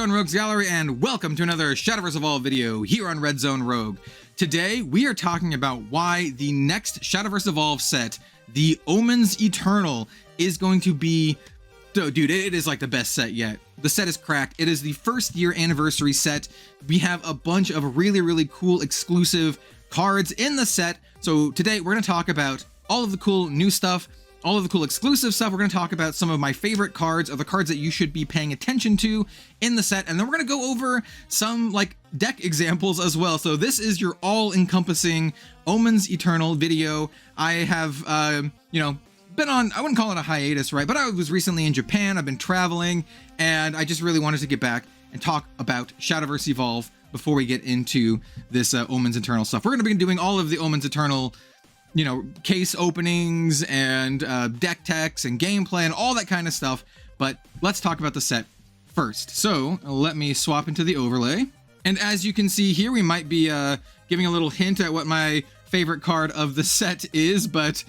Zone Rogues Gallery, and welcome to another Shadowverse Evolve video here on Red Zone Rogue. Today, we are talking about why the next Shadowverse Evolve set, the Omens Eternal, is going to be... Dude, it is like the best set yet. The set is cracked. It is the first year anniversary set. We have a bunch of really cool exclusive cards in the set. So today, we're going to talk about all of the cool new stuff, all of the cool exclusive stuff. We're going to talk about some of my favorite cards, or the cards that you should be paying attention to in the set, and then we're going to go over some like deck examples as well. So this is your all-encompassing Omens Eternal video. I have, been on, I wouldn't call it a hiatus, right? But I was recently in Japan. I've been traveling, and I just really wanted to get back and talk about Shadowverse Evolve before we get into this Omens Eternal stuff. We're going to be doing all of the Omens Eternal case openings and deck techs and gameplay and all that kind of stuff. But let's talk about the set first. So let me swap into the overlay. And as you can see here, we might be giving a little hint at what my favorite card of the set is, but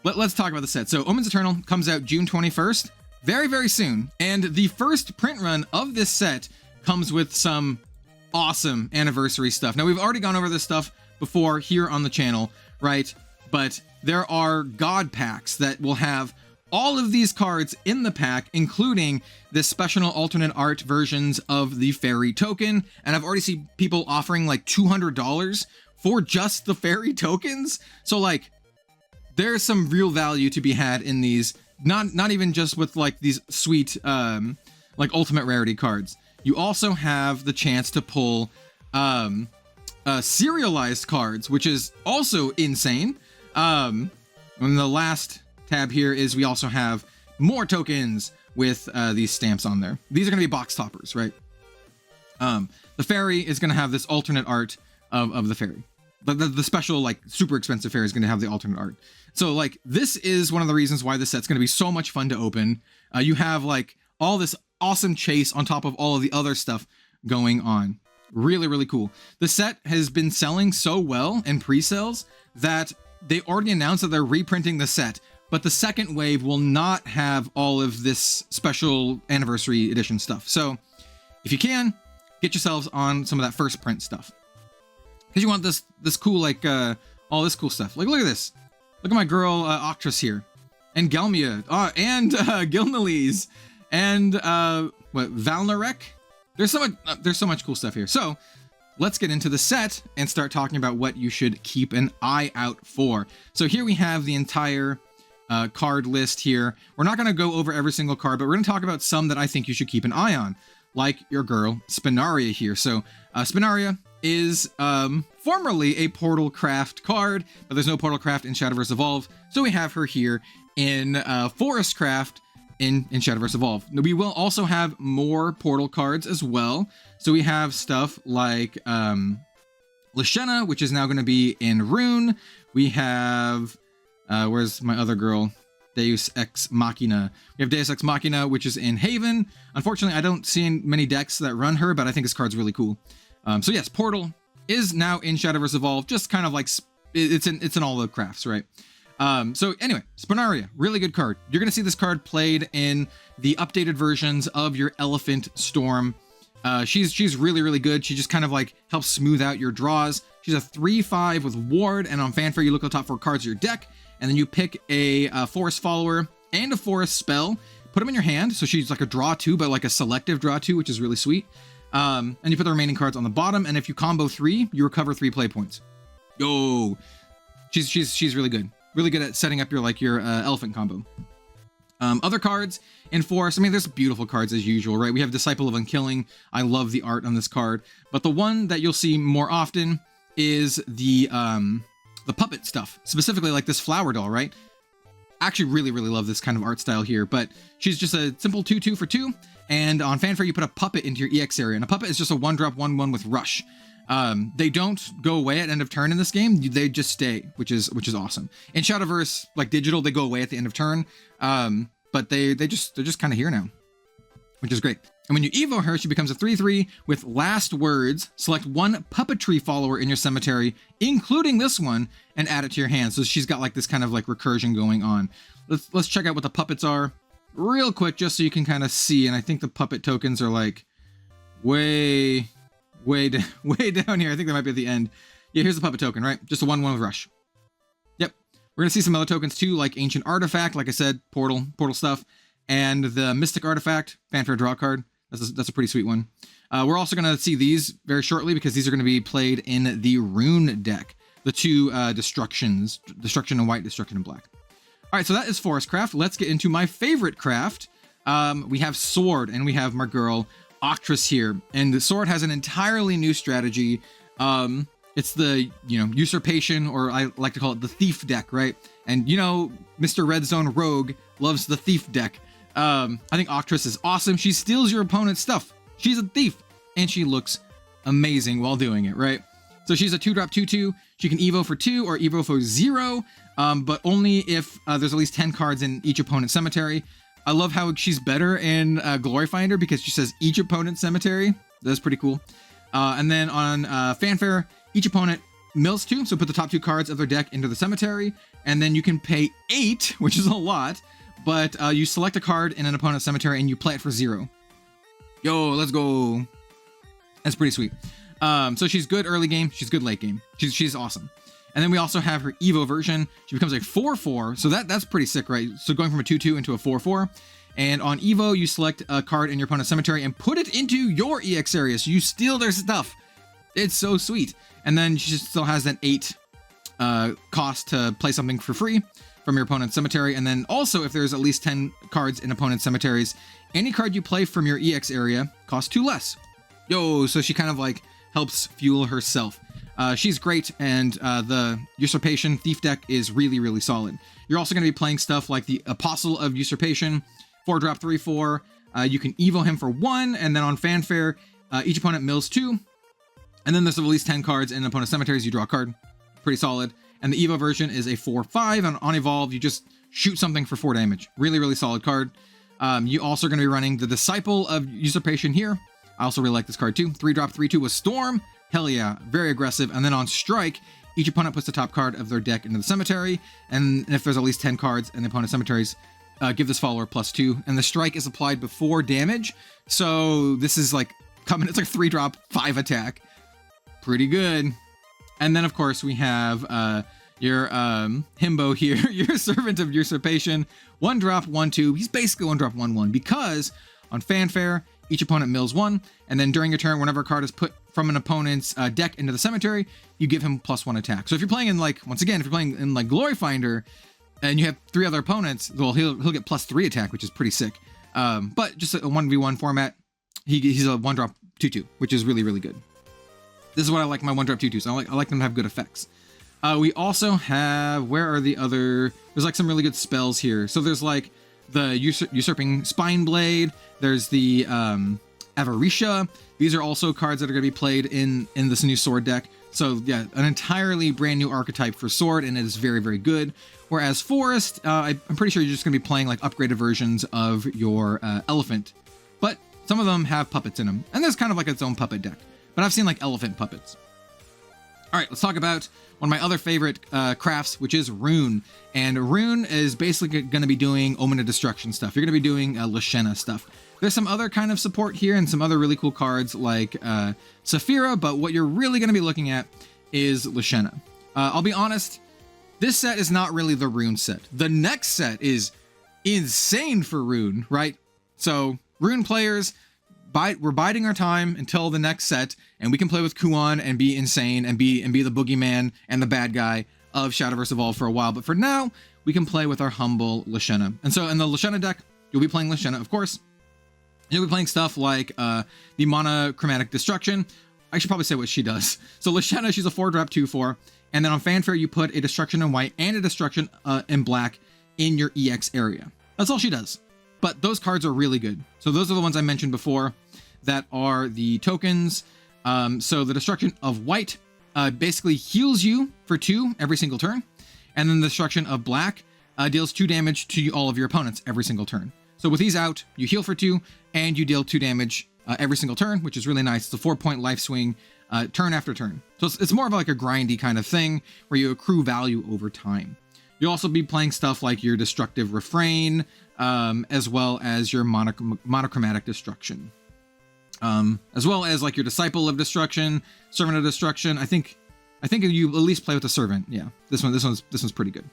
let's talk about the set. So Omens Eternal comes out June 21st, very soon. And the first print run of this set comes with some awesome anniversary stuff. Now, we've already gone over this stuff before here on the channel, right? But there are God packs that will have all of these cards in the pack, including the special alternate art versions of the fairy token. And I've already seen people offering like $200 for just the fairy tokens. So like, there's some real value to be had in these, not even just with like these sweet, like ultimate rarity cards. You also have the chance to pull serialized cards, which is also insane. And the last tab here is we also have more tokens with these stamps on there. These are going to be box toppers, right? The fairy is going to have this alternate art of the fairy. But the special, like, super expensive fairy is going to have the alternate art. So, like, this is one of the reasons why this set's going to be so much fun to open. You have, like, all this awesome chase on top of all of the other stuff going on. Really cool. The set has been selling so well in pre-sales that they already announced that they're reprinting the set, but the second wave will not have all of this special anniversary edition stuff. So if you can, get yourselves on some of that first print stuff, because you want this cool, like, all this cool stuff. Like, look at this. Look at my girl Octress here, and Gelmia, and Gilnalise, and Valnarek. There's so much cool stuff here. So let's get into the set and start talking about what you should keep an eye out for. So here we have the entire card list here. We're not going to go over every single card, but we're going to talk about some that I think you should keep an eye on, like your girl Spinaria here. So Spinaria is formerly a Portalcraft card, but there's no Portalcraft in Shadowverse Evolve. So we have her here in Forestcraft in Shadowverse Evolve. We will also have more portal cards as well. So we have stuff like Lashena, which is now going to be in Rune. We have, where's my other girl? Deus Ex Machina. We have Deus Ex Machina, which is in Haven. Unfortunately, I don't see many decks that run her, but I think this card's really cool. So yes, Portal is now in Shadowverse Evolve, just kind of like, it's in all the crafts, right? So anyway, Spinaria, really good card. You're going to see this card played in the updated versions of your Elephant Storm. She's really good. She just kind of like helps smooth out your draws. She's a 3/5 with Ward, and on Fanfare, you look at the top 4 cards of your deck, and then you pick a Forest Follower and a Forest Spell, put them in your hand. So she's like a draw 2, but like a selective draw 2, which is really sweet. And you put the remaining cards on the bottom, and if you combo 3, you recover 3 play points. Yo, she's really good. Really good at setting up your elephant combo. Other cards in Forest, I mean, there's beautiful cards as usual, right? We have Disciple of Unkilling. I love the art on this card, but the one that you'll see more often is the puppet stuff, specifically like this flower doll, right? I actually really love this kind of art style here, but she's just a simple 2/2 for 2, and on Fanfare you put a puppet into your EX area, and a puppet is just a 1-drop 1/1 with Rush. They don't go away at end of turn in this game. They just stay, which is awesome. In Shadowverse, like digital, they go away at the end of turn. But they're just kind of here now, which is great. And when you evo her, she becomes a 3/3 with Last Words. Select one puppetry follower in your cemetery, including this one, and add it to your hand. So she's got like this kind of like recursion going on. Let's check out what the puppets are real quick, just so you can kind of see. And I think the puppet tokens are like way down here. I think that might be at the end. Yeah, here's the puppet token, right? Just a 1/1 with rush. Yep. We're gonna see some other tokens too, like Ancient Artifact, like I said, portal stuff, and the Mystic Artifact, Fanfare draw card. That's a pretty sweet one. We're also gonna see these very shortly because these are gonna be played in the Rune deck. The two destruction in white, destruction in black. All right, so that is Forestcraft. Let's get into my favorite craft. We have Sword, and we have my girl Octress here, and the Sword has an entirely new strategy. It's the, Usurpation, or I like to call it the Thief deck, right? And Mr. Red Zone Rogue loves the Thief deck. I think Octress is awesome. She steals your opponent's stuff. She's a thief, and she looks amazing while doing it, right? So she's a 2-drop 2/2. She can Evo for 2 or Evo for 0, but only if there's at least 10 cards in each opponent's cemetery. I love how she's better in Glory Finder because she says each opponent's cemetery. That's pretty cool. And then on Fanfare, each opponent mills 2, so put the top 2 cards of their deck into the cemetery, and then you can pay 8, which is a lot, but you select a card in an opponent's cemetery and you play it for 0. Yo, let's go. That's pretty sweet. So she's good early game, she's good late game. She's awesome. And then we also have her Evo version. She becomes a 4/4, so that's pretty sick, right? So going from a 2/2 into a 4/4. And on Evo, you select a card in your opponent's cemetery and put it into your EX area, so you steal their stuff. It's so sweet. And then she still has that 8 cost to play something for free from your opponent's cemetery. And then also, if there's at least 10 cards in opponent's cemeteries, any card you play from your EX area costs 2 less. Yo, so she kind of like helps fuel herself. She's great, and the Usurpation Thief deck is really, really solid. You're also going to be playing stuff like the Apostle of Usurpation, 4-drop 3/4. You can Evo him for 1, and then on Fanfare, each opponent mills 2. And then there's at least 10 cards in opponent's cemeteries. You draw a card. Pretty solid. And the Evo version is a 4/5, and on Evolve, you just shoot something for 4 damage. Really, really solid card. You also are going to be running the Disciple of Usurpation here. I also really like this card too. 3-drop 3/2 with Storm. Hell yeah, very aggressive. And then on Strike, each opponent puts the top card of their deck into the cemetery. And if there's at least 10 cards in the opponent's cemeteries, give this follower +2. And the Strike is applied before damage. So this is like coming, it's like 3-drop 5 attack. Pretty good. And then of course we have your himbo here, your Servant of Usurpation. 1-drop 1/2. He's basically 1-drop 1/1 because on Fanfare, each opponent mills 1, and then during your turn, whenever a card is put from an opponent's deck into the cemetery, you give him +1 attack. So if you're playing in if you're playing in Glory Finder, and you have 3 other opponents, well, he'll get +3 attack, which is pretty sick. But just a 1v1 format, he's a 1-drop 2/2, which is really, really good. This is what I like my 1-drop 2/2s. I like them to have good effects. We also have, where are the other? There's like some really good spells here. So there's like the Usurping Spine Blade. There's the Avarisha. These are also cards that are going to be played in this new Sword deck. So yeah, an entirely brand new archetype for Sword, and it is very, very good. Whereas Forest, I'm pretty sure you're just going to be playing like upgraded versions of your Elephant. But some of them have puppets in them, and there's kind of like its own puppet deck. But I've seen like elephant puppets. All right, let's talk about one of my other favorite crafts, which is Rune. And Rune is basically going to be doing Omen of Destruction stuff. You're going to be doing Lashena stuff. There's some other kind of support here and some other really cool cards like Saphira, but what you're really going to be looking at is Lashena. I'll be honest, this set is not really the Rune set. The next set is insane for Rune, right? So Rune players, we're biding our time until the next set, and we can play with Kuan and be insane and be the boogeyman and the bad guy of Shadowverse Evolve for a while. But for now, we can play with our humble Lashena. And so in the Lashena deck, you'll be playing Lashena, of course. You'll be playing stuff like the Monochromatic Destruction. I should probably say what she does. So Lashena, she's a 4-drop 2/4. And then on Fanfare, you put a Destruction in white and a Destruction in black in your EX area. That's all she does. But those cards are really good. So those are the ones I mentioned before that are the tokens. So the Destruction of white basically heals you for 2 every single turn. And then the Destruction of black deals 2 damage to all of your opponents every single turn. So with these out, you heal for 2 and you deal 2 damage every single turn, which is really nice. It's a 4-point life swing turn after turn. So it's more of like a grindy kind of thing where you accrue value over time. You'll also be playing stuff like your Destructive Refrain, as well as your Monochromatic Destruction. as well as like your Disciple of Destruction, Servant of Destruction. I think you at least play with the Servant. Yeah, this one's pretty good.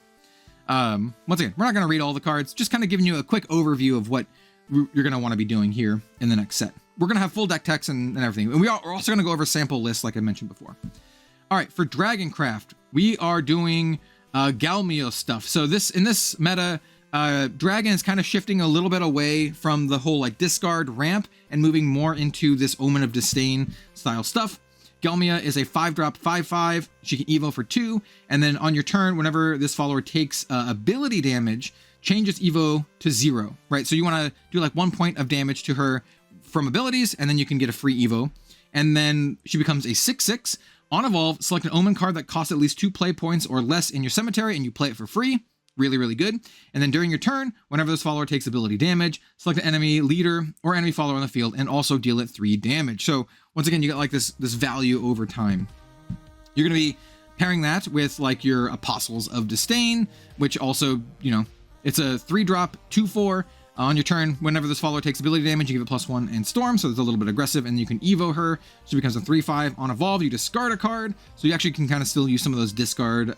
Once again, we're not going to read all the cards, just kind of giving you a quick overview of what you're going to want to be doing here in the next set. We're going to have full deck text and everything. And we're also going to go over sample lists like I mentioned before. All right, for Dragoncraft, we are doing Galmio stuff. So in this meta, Dragon is kind of shifting a little bit away from the whole like discard ramp and moving more into this Omen of Disdain style stuff. Galmia is a 5-drop 5/5. She can evo for 2, and then on your turn, whenever this follower takes ability damage, change its evo to 0. Right, so you want to do like 1 point of damage to her from abilities, and then you can get a free evo. And then she becomes a 6/6. On Evolve, select an Omen card that costs at least 2 play points or less in your cemetery, and you play it for free. Really, really good. And then during your turn, whenever this follower takes ability damage, select an enemy leader or enemy follower on the field and also deal it 3 damage. So once again, you get like this value over time. You're going to be pairing that with like your Apostles of Disdain, which also, you know, it's a 3-drop 2/4. On your turn, whenever this follower takes ability damage, you give it +1 and Storm, so it's a little bit aggressive, and you can evo her. She becomes a 3/5. On Evolve, you discard a card, so you actually can kind of still use some of those discard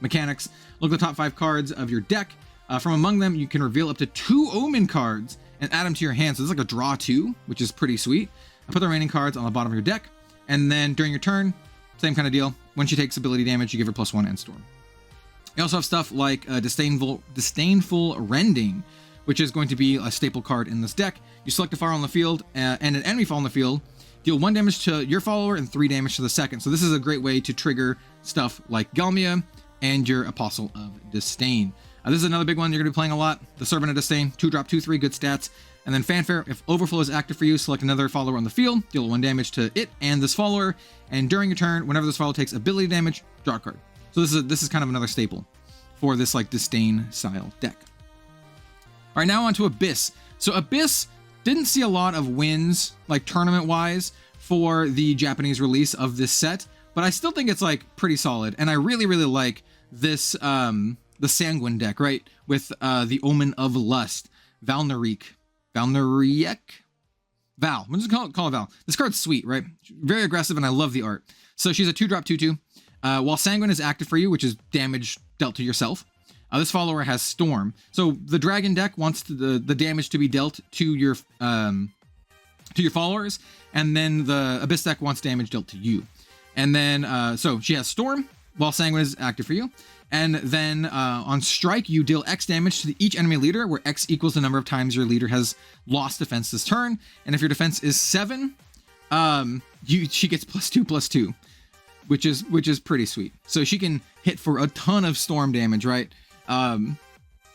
mechanics. Look at the top 5 cards of your deck. From among them, you can reveal up to 2 Omen cards and add them to your hand. So it's like a draw 2, which is pretty sweet. Put the remaining cards on the bottom of your deck, and then during your turn, same kind of deal. When she takes ability damage, you give her +1 and Storm. You also have stuff like Disdainful Rending, which is going to be a staple card in this deck. You select a follower on the field and an enemy follower on the field, deal 1 damage to your follower and 3 damage to the second. So this is a great way to trigger stuff like Galmia and your Apostle of Disdain. This is another big one you're going to be playing a lot. The Servant of Disdain, 2-drop 2/3, good stats. And then Fanfare, if Overflow is active for you, select another follower on the field, deal 1 damage to it and this follower, and during your turn, whenever this follower takes ability damage, draw a card. So this is kind of another staple for this like Disdain style deck. All right, now on to Abyss. So Abyss didn't see a lot of wins, like tournament-wise, for the Japanese release of this set, but I still think it's like pretty solid. And I really, really like this, the Sanguine deck, right? With the Omen of Lust, Valnariek. Val. I'm just call it Val. This card's sweet, right? Very aggressive, and I love the art. So she's a 2-drop 2/2. While Sanguine is active for you, which is damage dealt to yourself. This follower has Storm. So the Dragon deck wants the damage to be dealt to your followers, and then the Abyss deck wants damage dealt to you. And then, so she has Storm, while Sanguine is active for you. And then on Strike, you deal X damage to each enemy leader, where X equals the number of times your leader has lost defense this turn. And if your defense is 7, she gets +2/+2, which is pretty sweet. So she can hit for a ton of Storm damage, right?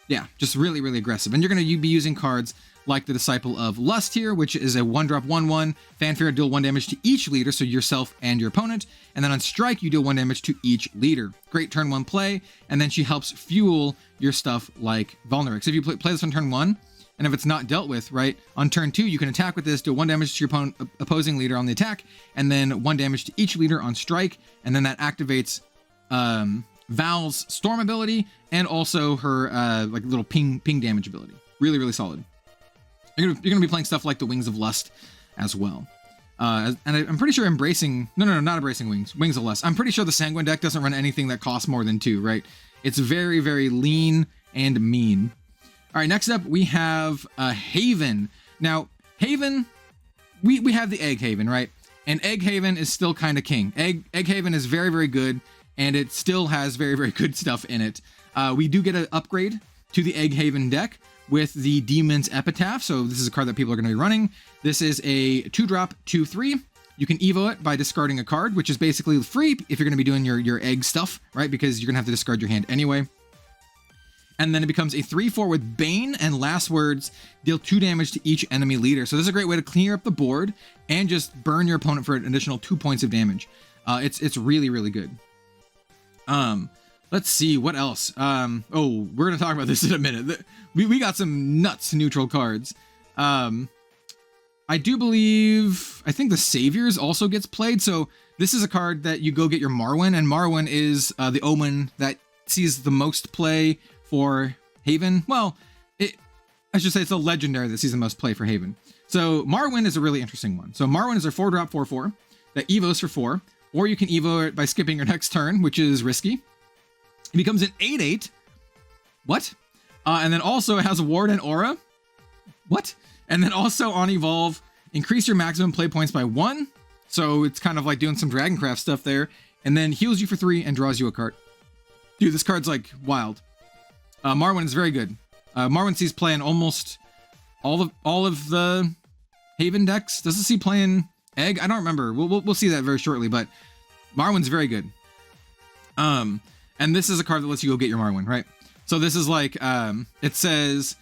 Yeah, just really, really aggressive. And you're going to be using cards like the Disciple of Lust here, which is a 1-drop 1/1. Fanfare, deal 1 damage to each leader, so yourself and your opponent. And then on Strike, you deal 1 damage to each leader. Great turn 1 play, and then she helps fuel your stuff like Valnariek. So if you play this on turn 1, and if it's not dealt with, right, on turn 2, you can attack with this, do 1 damage to your opposing leader on the attack, and then 1 damage to each leader on Strike, and then that activates Val's Storm ability and also her like little ping damage ability. Really, really solid. You're gonna be playing stuff like the Wings of Lust as well. And I'm pretty sure not Embracing Wings of Lust. I'm pretty sure the Sanguine deck doesn't run anything that costs more than 2, right? It's very, very lean and mean. All right, next up we have Haven. Now, Haven, we have the Egg Haven, right? And Egg Haven is still kind of king. Egg Haven is very, very good, and it still has very, very good stuff in it. We do get an upgrade to the Egg Haven deck with the Demon's Epitaph. So this is a card that people are going to be running. This is a 2-drop 2/3. You can evo it by discarding a card, which is basically free if you're going to be doing your egg stuff, right? Because you're going to have to discard your hand anyway. And then it becomes a 3/4 with Bane, and last words, deal 2 damage to each enemy leader. So this is a great way to clear up the board and just burn your opponent for an additional 2 points of damage. It's really, really good. Let's see what else. We're gonna talk about this in a minute. We got some nuts neutral cards. I think the Saviors also gets played. So this is a card that you go get your Marwyn, and Marwyn is the Omen that sees the most play for Haven. Well, I should say it's a legendary that sees the most play for Haven. So Marwyn is a really interesting one. So Marwyn is a 4-drop 4/4 that evos for 4, or you can evo it by skipping your next turn, which is risky. It becomes an 8/8. What? And then also it has a ward and aura. What? And then also on evolve, increase your maximum play points by 1. So it's kind of like doing some Dragoncraft stuff there. And then heals you for 3 and draws you a card. Dude, this card's like wild. Marwyn is very good. Marwyn sees play in almost all of the Haven decks. Does it see play in Egg? I don't remember. We'll see that very shortly, but Marwyn's very good. And this is a card that lets you go get your Marwyn, right? So this is like, it says,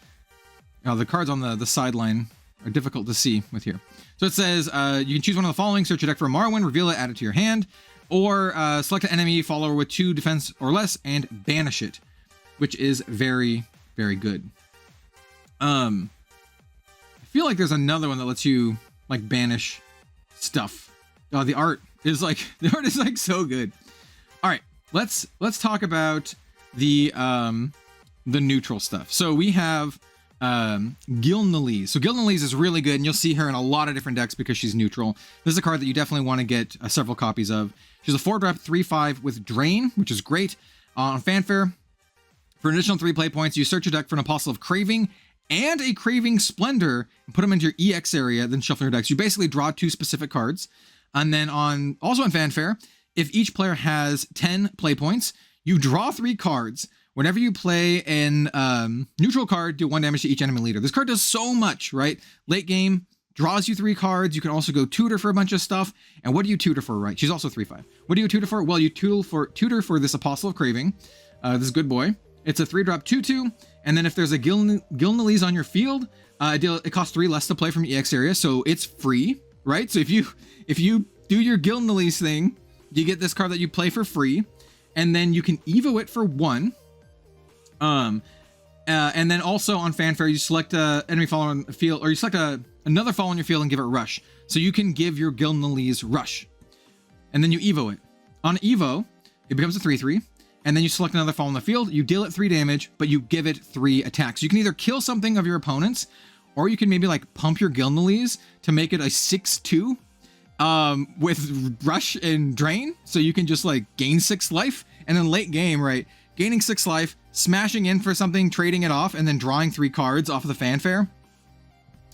the cards on the sideline are difficult to see with here. So it says, you can choose one of the following: search your deck for a Marwyn, reveal it, add it to your hand, or select an enemy follower with 2 defense or less and banish it, which is very, very good. I feel like there's another one that lets you like banish stuff. The art is like so good. All right, let's talk about the neutral stuff. So we have Gilnalise. So Gilnalise is really good, and you'll see her in a lot of different decks because she's neutral. This is a card that you definitely want to get several copies of. She's a 4-drop 3/5 with Drain, which is great. On Fanfare, for an additional 3 play points, you search your deck for an Apostle of Craving and a Craving Splendor and put them into your EX area, then shuffle your decks. You basically draw 2 specific cards. And then also on Fanfare, if each player has 10 play points, you draw 3 cards. Whenever you play an neutral card, do 1 damage to each enemy leader. This card does so much, right? Late game, draws you 3 cards. You can also go tutor for a bunch of stuff. And what do you tutor for, right? She's also 3/5. What do you tutor for? Well, you tutor for this Apostle of Craving, this good boy. It's a 3-drop 2/2. And then if there's a Gilnalise on your field, it costs 3 less to play from EX area, so it's free, right? So if you do your Gilnalise thing, you get this card that you play for free, and then you can evo it for 1. And then also on Fanfare, you select a enemy follower on the field, or you select another follower on your field and give it Rush. So you can give your Gilnalise Rush, and then you evo it. On evo, it becomes a 3/3. And then you select another follower on the field, you deal it 3 damage, but you give it 3 attacks. You can either kill something of your opponents, or you can maybe like pump your Gilnalise to make it a 6/2 with Rush and Drain. So you can just like gain 6 life, and then late game, right? Gaining 6 life, smashing in for something, trading it off, and then drawing 3 cards off of the Fanfare.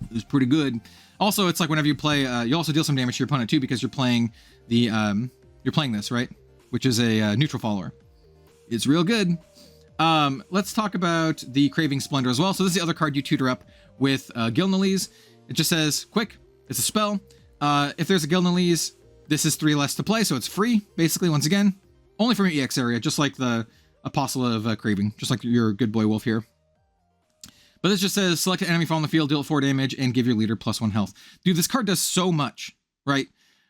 It was pretty good. Also, it's like whenever you play, you also deal some damage to your opponent too, because you're playing this, right? Which is a neutral follower. It's real good. Let's talk about the Craving Splendor as well. So this is the other card you tutor up with Gilnalise. It just says, quick, it's a spell. If there's a Gilnalise, this is 3 less to play, so it's free, basically, once again. Only from your EX area, just like the Apostle of Craving, just like your good boy Wolf here. But this just says, select an enemy fall on the field, deal 4 damage, and give your leader +1 health. Dude, this card does so much, right?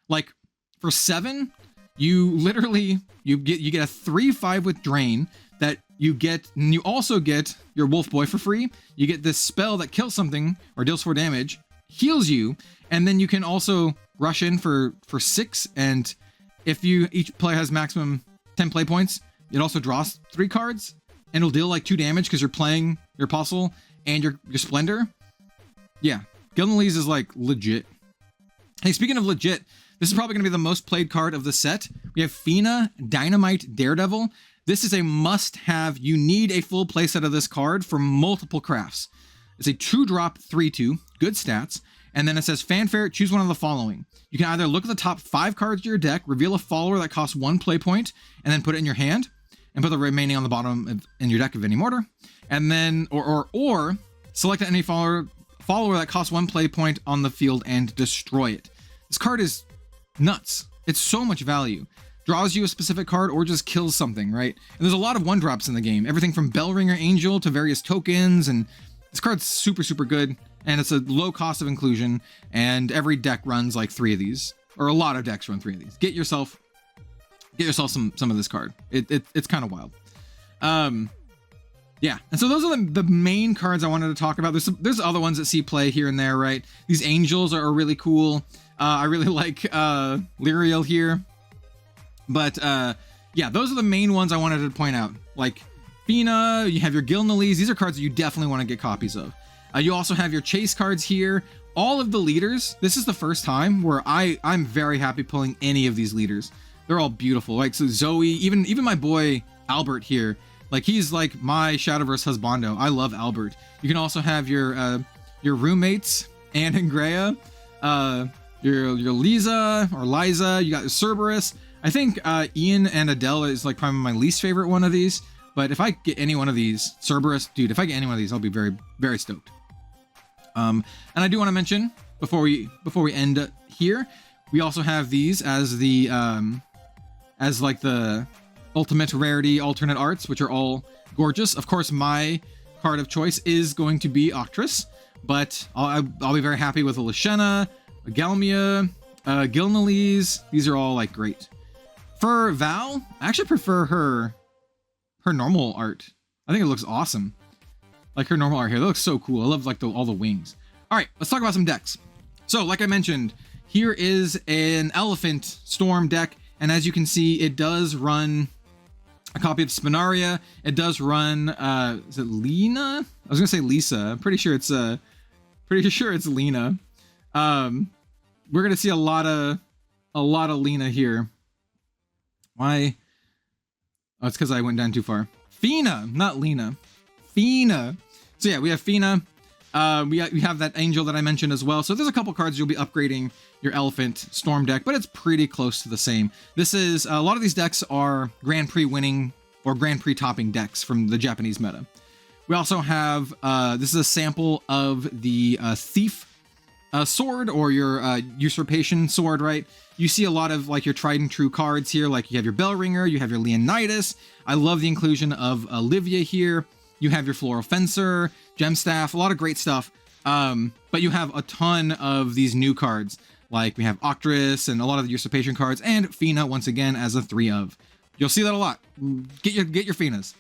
Like, for 7... you literally, you get a 3/5 with Drain that you get, and you also get your Wolf Boy for free. You get this spell that kills something or deals 4 damage, heals you, and then you can also rush in for 6. And if each player has maximum 10 play points, it also draws 3 cards, and it'll deal like 2 damage because you're playing your Apostle and your Splendor. Yeah, Gilnalise is like legit. Hey, speaking of legit, this is probably going to be the most played card of the set. We have Fina, Dynamite, Daredevil. This is a must-have. You need a full playset of this card for multiple crafts. It's a 2-drop 3/2, good stats. And then it says Fanfare, choose one of the following. You can either look at the top 5 cards of your deck, reveal a follower that costs 1 play point, and then put it in your hand, and put the remaining on the bottom in your deck of any order. And then, or select any follower that costs 1 play point on the field and destroy it. This card is nuts. It's so much value. Draws you a specific card or just kills something, right? And there's a lot of 1-drops in the game. Everything from Bellringer Angel to various tokens, and this card's super, super good. And it's a low cost of inclusion, and every deck runs like 3 of these. Or a lot of decks run 3 of these. Get yourself some of this card. It's kind of wild. Yeah, and so those are the main cards I wanted to talk about. There's other ones that see play here and there, right? These angels are really cool. I really like Lyriel here. But yeah, those are the main ones I wanted to point out. Like Fina, you have your Gilnalise. These are cards that you definitely want to get copies of. You also have your chase cards here. All of the leaders, this is the first time where I'm very happy pulling any of these leaders. They're all beautiful. Like, so Zoe, even my boy Albert here, like, he's like my Shadowverse husbando. I love Albert. You can also have your roommates, Anne and Greya, your Liza or Liza. You got Cerberus. I think Ian and Adele is like probably my least favorite one of these. But if I get any one of these, Cerberus, dude, if I get any one of these, I'll be very, very stoked. And I do want to mention before we end here, we also have these as the as like the ultimate rarity alternate arts, which are all gorgeous. Of course, my card of choice is going to be Octress, but I'll be very happy with a Lashena, a Galmia, Gilnalese. These are all like great. For Val, I actually prefer her normal art. I think it looks awesome. Like her normal art here, that looks so cool. I love like all the wings. All right, let's talk about some decks. So like I mentioned, here is an Elephant Storm deck. And as you can see, it does run a copy of Spinaria. It does run, is it Lena? I was gonna say Lisa. I'm pretty sure it's Lena. We're gonna see a lot of Lena here. Why? Oh, it's because I went down too far. Fina, not Lena. Fina. So yeah, we have Fina. We have that angel that I mentioned as well. So there's a couple cards you'll be upgrading your Elephant Storm deck, but it's pretty close to the same. This is a lot of these decks are Grand Prix winning or Grand Prix topping decks from the Japanese meta. We also have this is a sample of the Thief sword or your Usurpation sword, right? You see a lot of like your tried and true cards here, like you have your Bellringer, you have your Leonidas. I love the inclusion of Olivia here. You have your Floral Fencer, Gemstaff, a lot of great stuff. But you have a ton of these new cards, like we have Octress and a lot of the Usurpation cards, and Fina once again as a 3 of. You'll see that a lot. Get your Finas.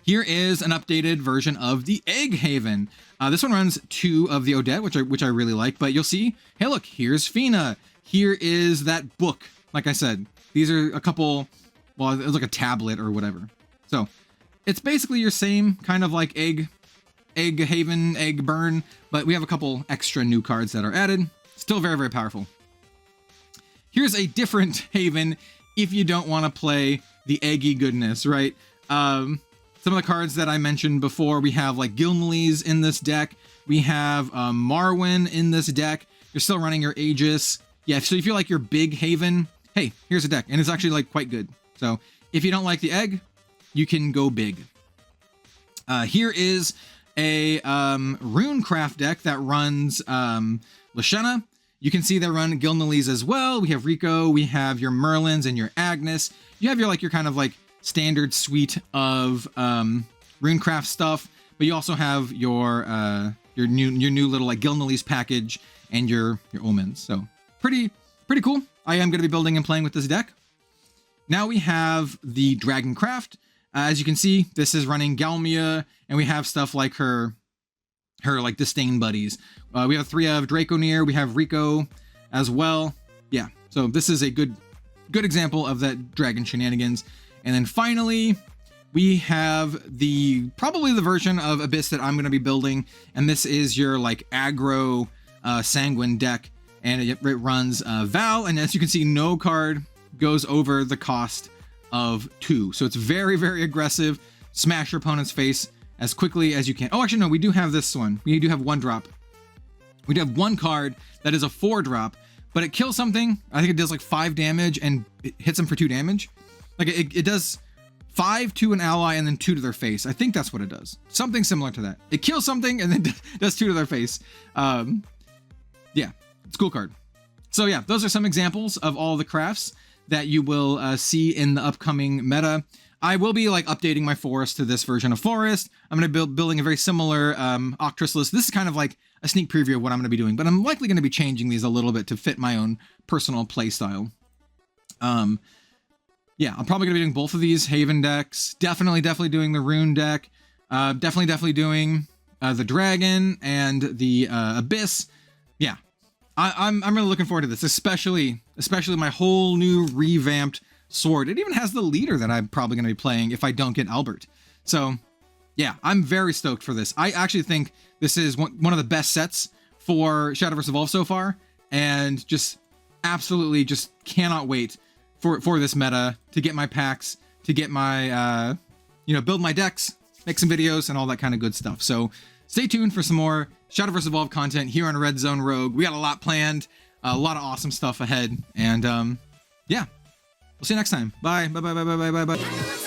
Here is an updated version of the Egg Haven. This one runs 2 of the Odette, which I really like, but you'll see, hey look, here's Fina. Here is that book. Like I said, these are a couple, well, it's like a tablet or whatever. So it's basically your same kind of like Egg Haven, Egg Burn, but we have a couple extra new cards that are added. Still very, very powerful. Here's a different Haven if you don't want to play the eggy goodness, right? Some of the cards that I mentioned before, we have like Gilnalese in this deck. We have Marwyn in this deck. You're still running your Aegis. Yeah, so if you like your big Haven, hey, here's a deck. And it's actually like quite good. So if you don't like the egg, you can go big. Here is a Runecraft deck that runs Lashena. You can see they run Gilnalese as well. We have Rico, we have your Merlins and your Agnes. You have your kind of like standard suite of Runecraft stuff, but you also have your new little like Gilnalese package and your Omens. So pretty cool. I am going to be building and playing with this deck. Now we have the Dragoncraft. As you can see, this is running Galmia, and we have stuff like her like Disdain buddies. We have 3 of Draconeer. We have Rico as well. Yeah, so this is a good example of that dragon shenanigans. And then finally, we have probably the version of Abyss that I'm going to be building, and this is your like aggro Sanguine deck, and it runs Val, and as you can see, no card goes over the cost of 2. So it's very, very aggressive. Smash your opponent's face as quickly as you can. Oh, actually, no, we do have this one. We do have 1 drop. We do have 1 card that is a 4 drop, but it kills something. I think it does like 5 damage and it hits them for 2 damage. Like it does 5 to an ally and then 2 to their face. I think that's what it does. Something similar to that. It kills something and then does 2 to their face. Yeah, it's a cool card. So yeah, those are some examples of all the crafts that you will see in the upcoming meta. I will be like updating my forest to this version of forest. I'm going to be building a very similar Octress list. This is kind of like a sneak preview of what I'm going to be doing, but I'm likely going to be changing these a little bit to fit my own personal play style. Yeah, I'm probably going to be doing both of these Haven decks. Definitely doing the Rune deck. Definitely doing the Dragon and the Abyss. Yeah, I'm really looking forward to this, especially my whole new revamped sword. It even has the leader that I'm probably going to be playing if I don't get Albert. So yeah, I'm very stoked for this. I actually think this is one of the best sets for Shadowverse Evolve so far, and just absolutely just cannot wait for this meta, to get my packs, to get my, build my decks, make some videos, and all that kind of good stuff. So stay tuned for some more Shadowverse Evolve content here on Red Zone Rogue. We got a lot planned, a lot of awesome stuff ahead, and yeah, we'll see you next time. Bye, bye, bye, bye, bye, bye, bye.